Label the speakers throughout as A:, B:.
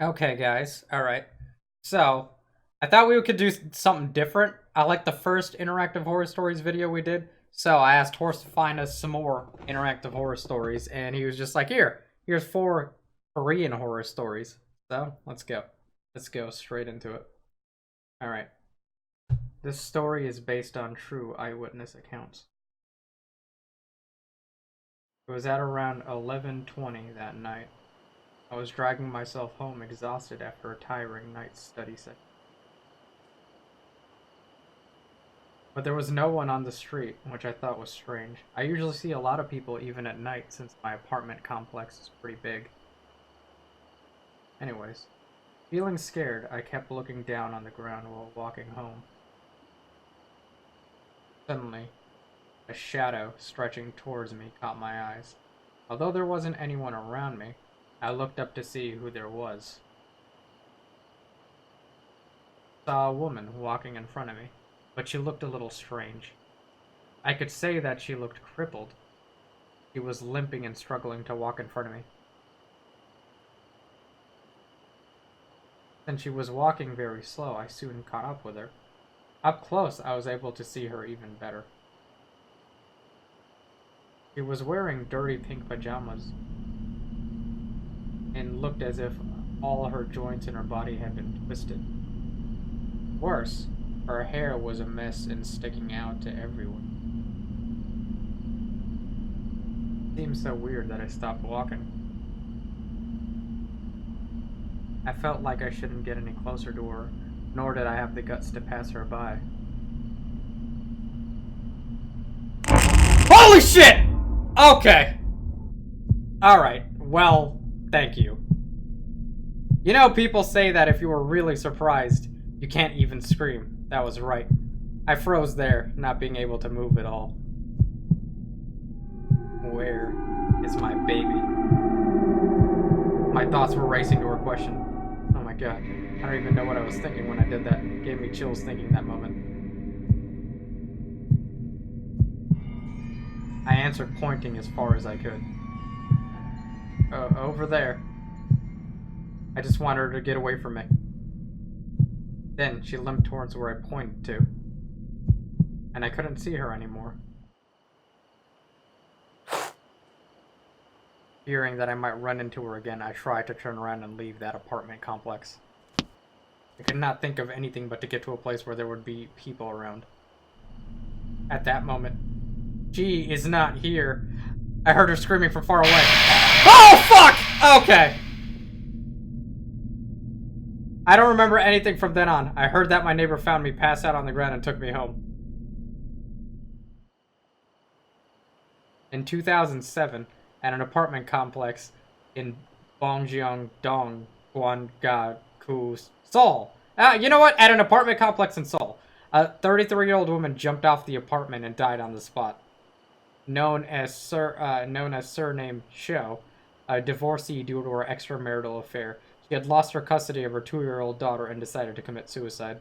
A: Okay, guys. All right. So, I thought we could do something different. I like the first interactive horror stories video we did. So, I asked Horse to find us some more interactive horror stories, and he was just like, here's 4 Korean horror stories. So, let's go. Let's go straight into it. All right. This story is based on true eyewitness accounts. It was at around 11:20 that night. I was dragging myself home exhausted after a tiring night's study session. But there was no one on the street, which I thought was strange. I usually see a lot of people even at night since my apartment complex is pretty big. Anyways, feeling scared, I kept looking down on the ground while walking home. Suddenly, a shadow stretching towards me caught my eyes. Although there wasn't anyone around me, I looked up to see who there was. I saw a woman walking in front of me, but she looked a little strange. I could say that she looked crippled. She was limping and struggling to walk in front of me. Since she was walking very slow, I soon caught up with her. Up close, I was able to see her even better. She was wearing dirty pink pajamas and looked as if all her joints in her body had been twisted. Worse, her hair was a mess and sticking out to everyone. It seemed so weird that I stopped walking. I felt like I shouldn't get any closer to her, nor did I have the guts to pass her by. Holy shit! Okay. Alright, well, thank you. You know, people say that if you were really surprised, you can't even scream. That was right. I froze there, not being able to move at all. Where is my baby? My thoughts were racing to her question. Oh my god. I don't even know what I was thinking when I did that. It gave me chills thinking that moment. I answered, pointing as far as I could. Over there. I just wanted her to get away from me. Then she limped towards where I pointed to, and I couldn't see her anymore. Fearing that I might run into her again, I tried to turn around and leave that apartment complex. I could not think of anything but to get to a place where there would be people around. At that moment, she is not here. I heard her screaming from far away. Oh, fuck! Okay. I don't remember anything from then on. I heard that my neighbor found me passed out on the ground and took me home. In 2007, at an apartment complex in Bongyeong-dong, Gwanggaku, Seoul. You know what? At an apartment complex in Seoul, a 33-year-old woman jumped off the apartment and died on the spot. Known as surname Sho, a divorcee due to her extramarital affair. She had lost her custody of her 2-year-old daughter and decided to commit suicide.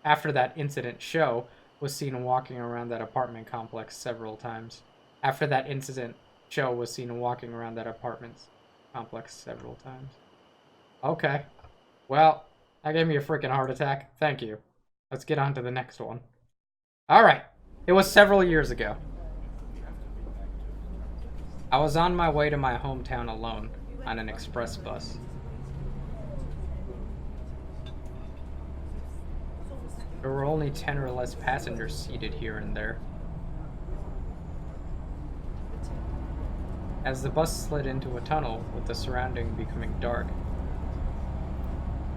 A: After that incident, Sho was seen walking around that apartment complex several times. Okay. Well, that gave me a freaking heart attack. Thank you. Let's get on to the next one. Alright. It was several years ago. I was on my way to my hometown alone on an express bus. There were only 10 or less passengers seated here and there. As the bus slid into a tunnel, with the surrounding becoming dark,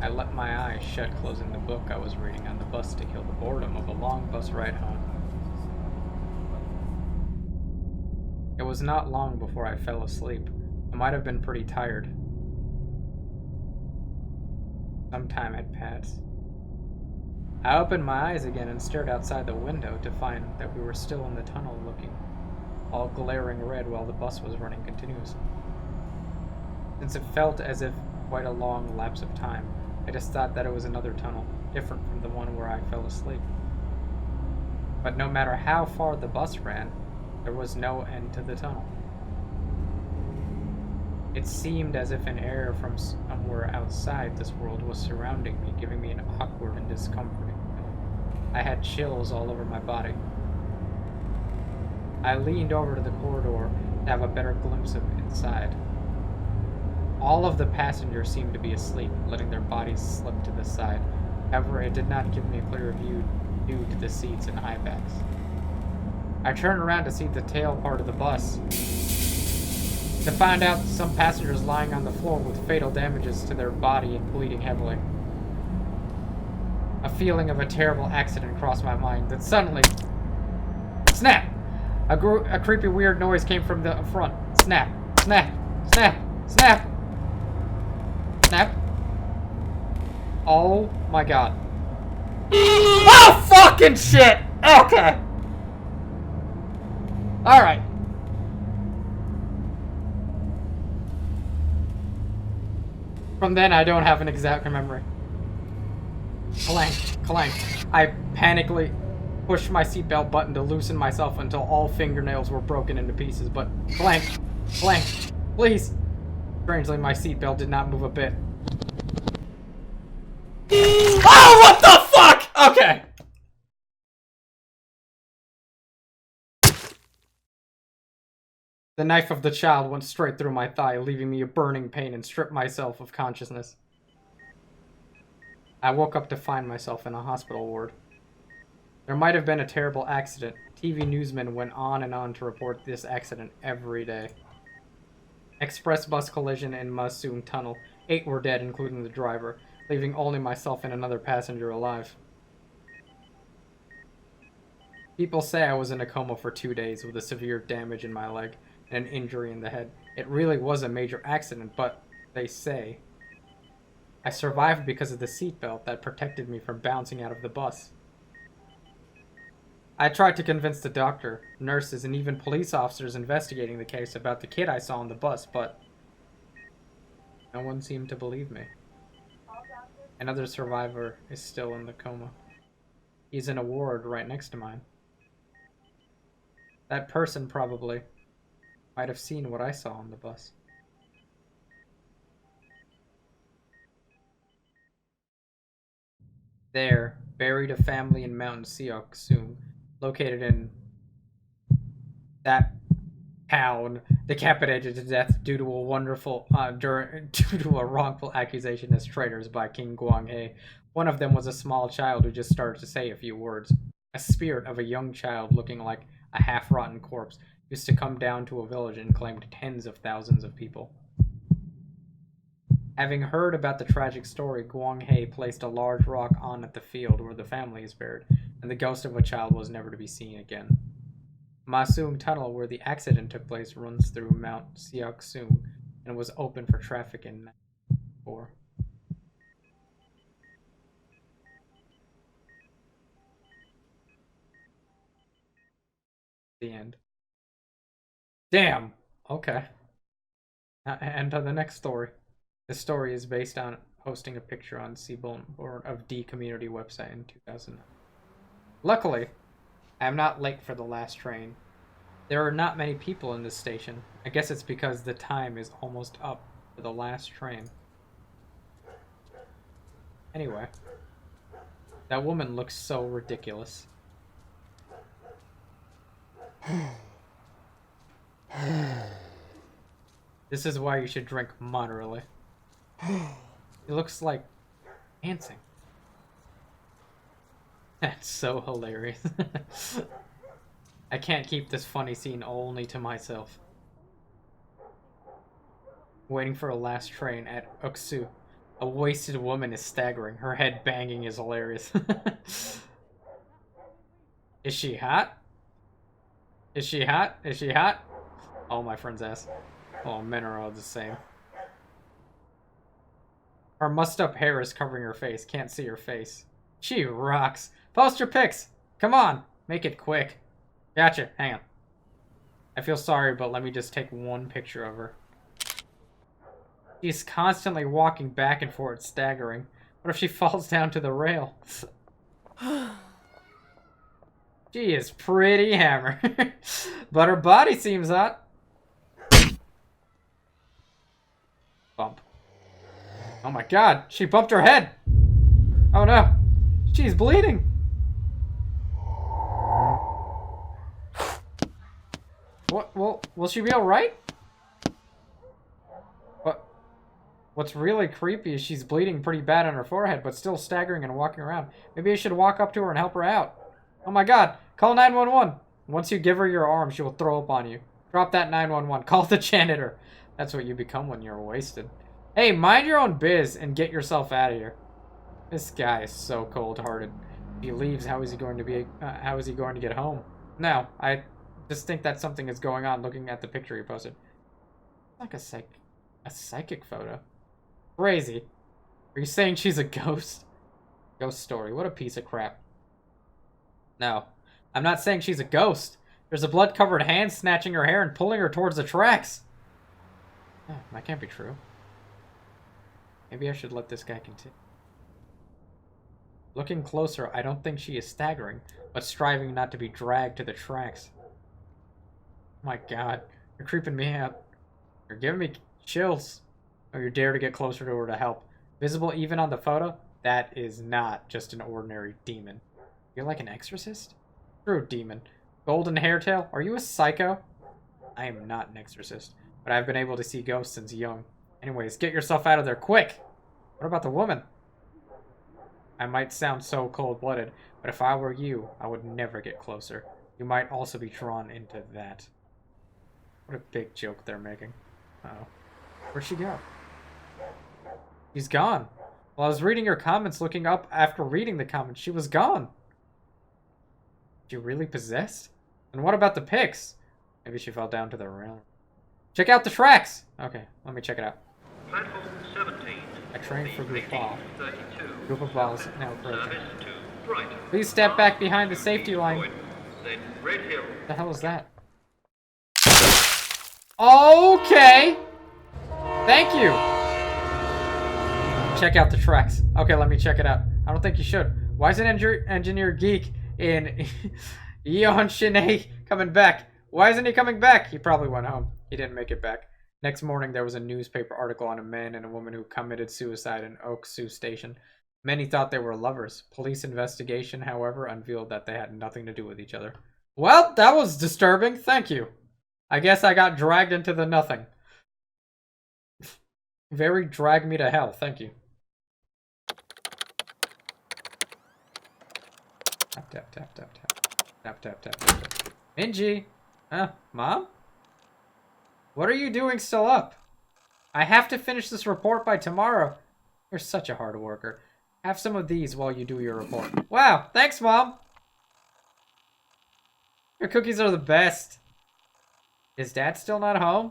A: I let my eyes shut, closing the book I was reading on the bus to kill the boredom of a long bus ride home. It was not long before I fell asleep. I might have been pretty tired. Some time had passed. I opened my eyes again and stared outside the window to find that we were still in the tunnel looking, all glaring red while the bus was running continuously. Since it felt as if quite a long lapse of time, I just thought that it was another tunnel, different from the one where I fell asleep. But no matter how far the bus ran, there was no end to the tunnel. It seemed as if an air from somewhere outside this world was surrounding me, giving me an awkward and discomforting feeling. I had chills all over my body. I leaned over to the corridor to have a better glimpse of inside. All of the passengers seemed to be asleep, letting their bodies slip to the side. However, it did not give me a clear view due to the seats and eye bags. I turned around to see the tail part of the bus, to find out some passengers lying on the floor with fatal damages to their body and bleeding heavily. A feeling of a terrible accident crossed my mind. Then suddenly, snap! A creepy weird noise came from the front. Snap! Snap! Snap! Snap! Snap! Oh my god. Oh fucking shit! Okay. Alright. From then, I don't have an exact memory. Clank, clank. I panically pushed my seatbelt button to loosen myself until all fingernails were broken into pieces, but clank, clank, please. Strangely, my seatbelt did not move a bit. Oh, what the fuck? Okay. The knife of the child went straight through my thigh, leaving me a burning pain and stripped myself of consciousness. I woke up to find myself in a hospital ward. There might have been a terrible accident. TV newsmen went on and on to report this accident every day. Express bus collision in Masung Tunnel. 8 were dead, including the driver, leaving only myself and another passenger alive. People say I was in a coma for 2 days with a severe damage in my leg and an injury in the head. It really was a major accident, but they say I survived because of the seatbelt that protected me from bouncing out of the bus. I tried to convince the doctor, nurses, and even police officers investigating the case about the kid I saw on the bus, but no one seemed to believe me. Another survivor is still in the coma. He's in a ward right next to mine. That person probably might have seen what I saw on the bus. There, buried a family in Mount Seok-sung, located in that town, decapitated to death due to a wrongful accusation as traitors by King Gwang-hae. One of them was a small child who just started to say a few words. A spirit of a young child looking like a half-rotten corpse used to come down to a village and claimed tens of thousands of people. Having heard about the tragic story, Gwang-hae placed a large rock on at the field where the family is buried, and the ghost of a child was never to be seen again. Masung Tunnel, where the accident took place, runs through Mount Seok-sung and was open for traffic in 1994. The end. Damn! Okay. And to the next story. This story is based on posting a picture on Seabourn of D community website in 2009. Luckily, I am not late for the last train. There are not many people in this station. I guess it's because the time is almost up for the last train. Anyway, that woman looks so ridiculous. This is why you should drink moderately. It looks like dancing. That's so hilarious. I can't keep this funny scene only to myself. Waiting for a last train at Uksu. A wasted woman is staggering. Her head banging is hilarious. Is she hot? Is she hot? Is she hot? Oh, my friend's ass. Oh, men are all the same. Her mussed up hair is covering her face. Can't see her face. She rocks. Post your pics. Come on. Make it quick. Gotcha. Hang on. I feel sorry, but let me just take one picture of her. She's constantly walking back and forth, staggering. What if she falls down to the rail? She is pretty hammered. But her body seems hot. Oh my god, she bumped her head. Oh no, she's bleeding. What? Will she be alright? What's really creepy is she's bleeding pretty bad on her forehead, but still staggering and walking around. Maybe I should walk up to her and help her out. Oh my god, call 911. Once you give her your arm, she will throw up on you. Drop that 911. Call the janitor. That's what you become when you're wasted. Hey, mind your own biz and get yourself out of here. This guy is so cold-hearted. If he leaves, how is he going to get home? No, I just think that something is going on looking at the picture he posted. It's like a psychic photo. Crazy. Are you saying she's a ghost? Ghost story. What a piece of crap. No, I'm not saying she's a ghost. There's a blood-covered hand snatching her hair and pulling her towards the tracks. Oh, that can't be true. Maybe I should let this guy continue. Looking closer, I don't think she is staggering, but striving not to be dragged to the tracks. My god, you're creeping me out. You're giving me chills. Oh, you dare to get closer to her to help. Visible even on the photo? That is not just an ordinary demon. You're like an exorcist? True demon. Golden hairtail? Are you a psycho? I am not an exorcist, but I've been able to see ghosts since young. Anyways, get yourself out of there quick! What about the woman? I might sound so cold-blooded, but if I were you, I would never get closer. You might also be drawn into that. What a big joke they're making. Uh-oh. Where'd she go? She's gone. While I was reading her comments, looking up after reading the comments, she was gone. She really possessed? And what about the pics? Maybe she fell down to the rail. Check out the tracks! Okay, let me check it out.
B: Platform 17.
A: I trained for group ball.
B: 32.
A: Group of balls now approaching.
B: Right.
A: Please step back behind the safety line.
B: Then Red Hill.
A: What the hell is that? Okay! Thank you! Check out the tracks. Okay, let me check it out. I don't think you should. Why is an engineer geek in Yeon Shinei coming back? Why isn't he coming back? He probably went home. He didn't make it back. Next morning, there was a newspaper article on a man and a woman who committed suicide in Oak-Sioux Station. Many thought they were lovers. Police investigation, however, unveiled that they had nothing to do with each other. Well, that was disturbing. Thank you. I guess I got dragged into the nothing. Very drag me to hell. Thank you. Tap, tap, tap, tap, tap. Tap, tap, tap, tap, tap. Minji! Huh? Mom? What are you doing still up? I have to finish this report by tomorrow. You're such a hard worker. Have some of these while you do your report. Wow, thanks, Mom! Your cookies are the best. Is Dad still not home?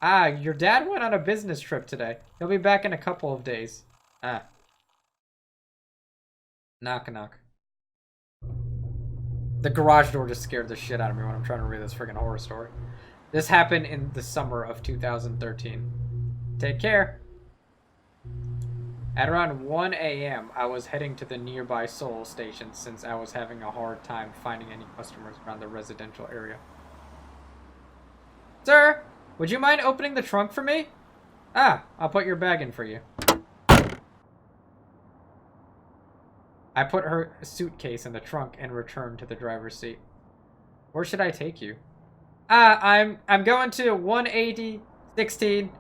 A: Ah, your dad went on a business trip today. He'll be back in a couple of days. Ah. Knock, knock. The garage door just scared the shit out of me when I'm trying to read this friggin' horror story. This happened in the summer of 2013. Take care. At around 1 a.m., I was heading to the nearby Seoul station since I was having a hard time finding any customers around the residential area. Sir, would you mind opening the trunk for me? Ah, I'll put your bag in for you. I put her suitcase in the trunk and returned to the driver's seat. Where should I take you? I'm going to 18016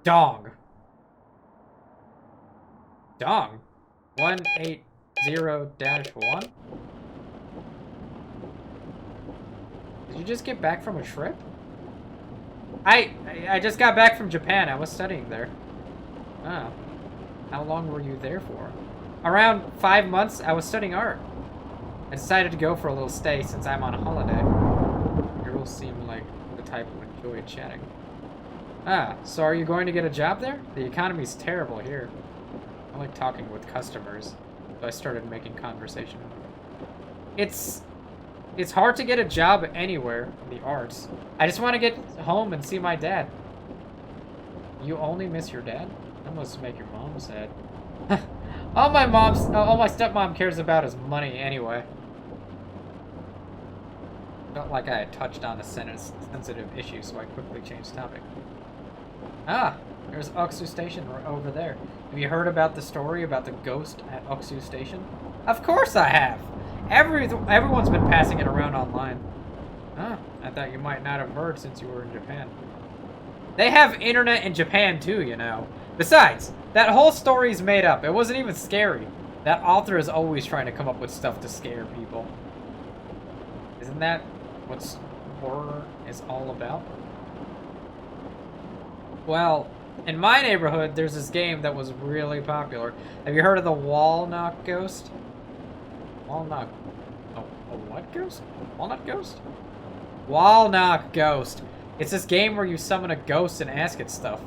A: Dong. Dong? 180-1? Did you just get back from a trip? I just got back from Japan. I was studying there. Oh. How long were you there for? Around 5 months. I was studying art. I decided to go for a little stay since I'm on holiday. Girls seem like the type who enjoy chatting. Ah, so are you going to get a job there? The economy's terrible here. I like talking with customers, so I started making conversation. It's hard to get a job anywhere in the arts. I just want to get home and see my dad. You only miss your dad? That must make your mom sad. all my stepmom cares about is money anyway. Felt like I had touched on a sensitive issue, so I quickly changed topic. Ah, there's Oksu Station right over there. Have you heard about the story about the ghost at Oksu Station? Of course I have! Everyone's been passing it around online. Ah, I thought you might not have heard since you were in Japan. They have internet in Japan too, you know. Besides, that whole story's made up. It wasn't even scary. That author is always trying to come up with stuff to scare people. Isn't that what horror is all about? Well, in my neighborhood, there's this game that was really popular. Have you heard of the Walnut Ghost? Walnut. Oh, a what ghost? Walnut Ghost? Walnut Ghost. It's this game where you summon a ghost and ask it stuff.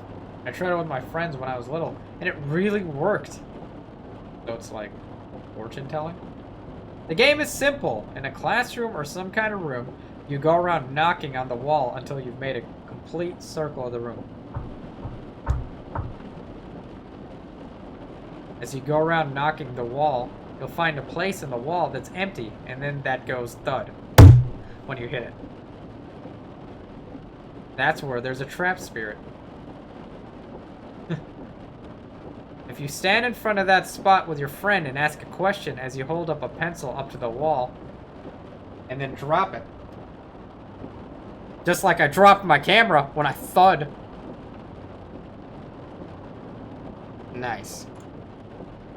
A: I tried it with my friends when I was little, and it really worked. So it's like fortune telling. The game is simple. In a classroom or some kind of room, you go around knocking on the wall until you've made a complete circle of the room. As you go around knocking the wall, you'll find a place in the wall that's empty, and then that goes thud when you hit it. That's where there's a trap spirit. If you stand in front of that spot with your friend and ask a question as you hold up a pencil up to the wall, and then drop it. Just like I dropped my camera when I thud. Nice.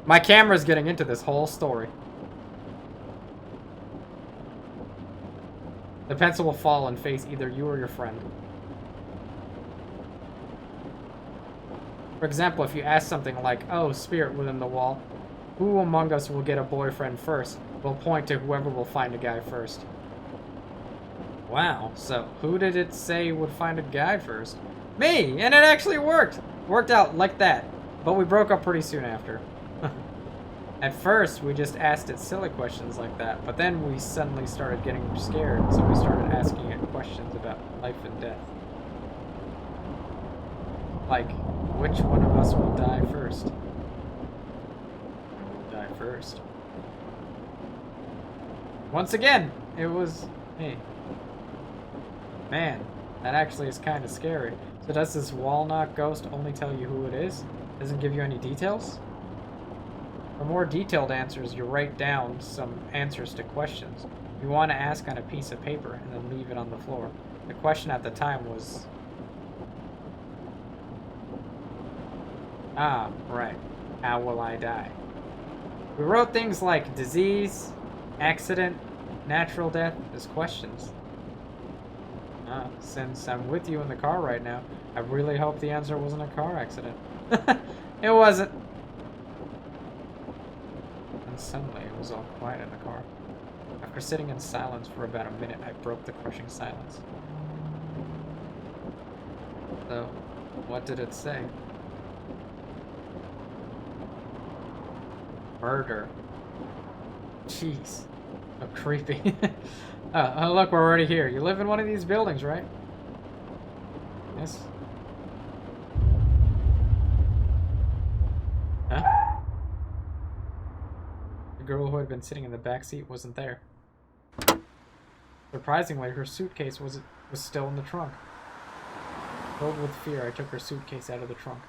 A: My camera's getting into this whole story. The pencil will fall and face either you or your friend. For example, if you ask something like, oh, spirit within the wall, who among us will get a boyfriend first? We'll point to whoever will find a guy first. Wow, so who did it say would find a guy first? Me! And it actually worked! Worked out like that. But we broke up pretty soon after. At first, we just asked it silly questions like that, but then we suddenly started getting scared, so we started asking it questions about life and death. Like, which one of us will die first? Who will die first? Once again, it was me. Man, that actually is kind of scary. So does this walnut ghost only tell you who it is? Doesn't give you any details? For more detailed answers, you write down some answers to questions you want to ask on a piece of paper and then leave it on the floor. The question at the time was... Ah, right. How will I die? We wrote things like disease, accident, natural death as questions. Since I'm with you in the car right now, I really hope the answer wasn't a car accident. It wasn't. And suddenly it was all quiet in the car. After sitting in silence for about a minute, I broke the crushing silence. So, what did it say? Murder. Jeez. So creepy. Oh, look, we're already here. You live in one of these buildings, right? Yes. Huh? The girl who had been sitting in the back seat wasn't there. Surprisingly, her suitcase was still in the trunk. Filled with fear, I took her suitcase out of the trunk.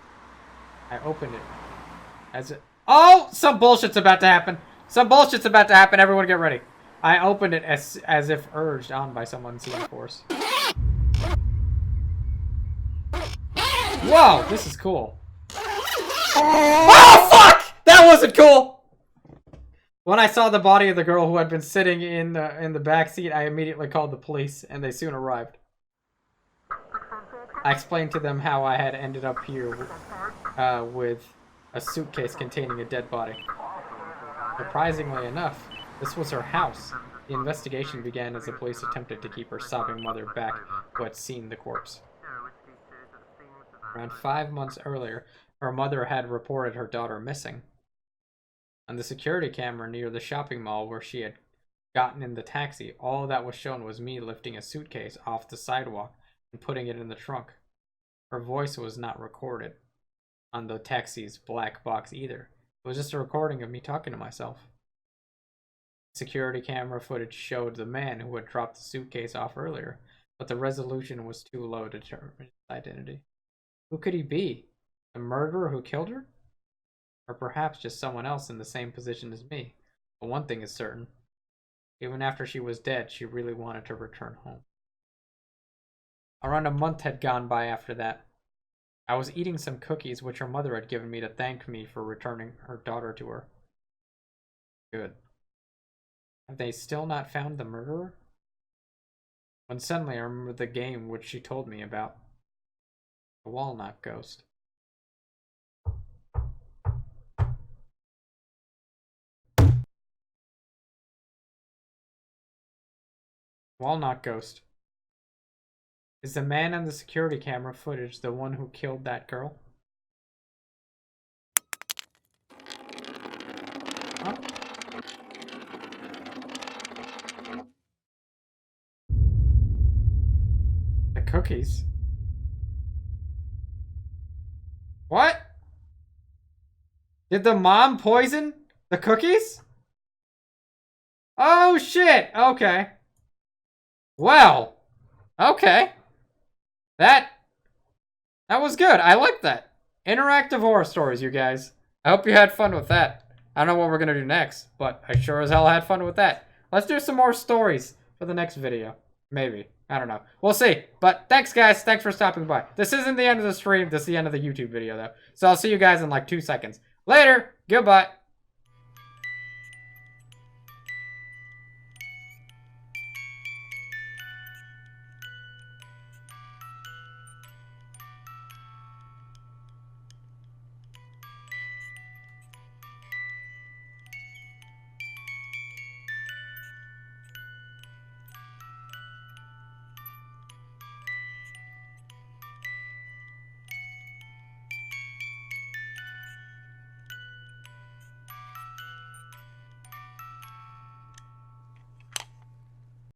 A: I opened it. Oh! Some bullshit's about to happen! Some bullshit's about to happen! Everyone get ready. I opened it as if urged on by some unseen force. Whoa! This is cool. Oh, fuck! That wasn't cool! When I saw the body of the girl who had been sitting in the back seat, I immediately called the police, and they soon arrived. I explained to them how I had ended up here with a suitcase containing a dead body. Surprisingly enough, this was her house. The investigation began as the police attempted to keep her sobbing mother back, who had seen the corpse. Around 5 months earlier, her mother had reported her daughter missing. On the security camera near the shopping mall where she had gotten in the taxi, all that was shown was me lifting a suitcase off the sidewalk and putting it in the trunk. Her voice was not recorded on the taxi's black box either. It was just a recording of me talking to myself. Security camera footage showed the man who had dropped the suitcase off earlier, but the resolution was too low to determine his identity. Who could he be? The murderer who killed her? Or perhaps just someone else in the same position as me. But one thing is certain. Even after she was dead, she really wanted to return home. Around a month had gone by after that. I was eating some cookies which her mother had given me to thank me for returning her daughter to her. Good. Have they still not found the murderer? When suddenly I remembered the game which she told me about. The walnut ghost. Walnut ghost. Is the man on the security camera footage the one who killed that girl? Huh? The cookies? What? Did the mom poison the cookies? Oh shit, okay. Well, okay. That was good. I like that. Interactive horror stories, you guys. I hope you had fun with that. I don't know what we're gonna do next, but I sure as hell had fun with that. Let's do some more stories for the next video. Maybe. I don't know. We'll see. But thanks, guys. Thanks for stopping by. This isn't the end of the stream. This is the end of the YouTube video, though. So I'll see you guys in like 2 seconds. Later. Goodbye.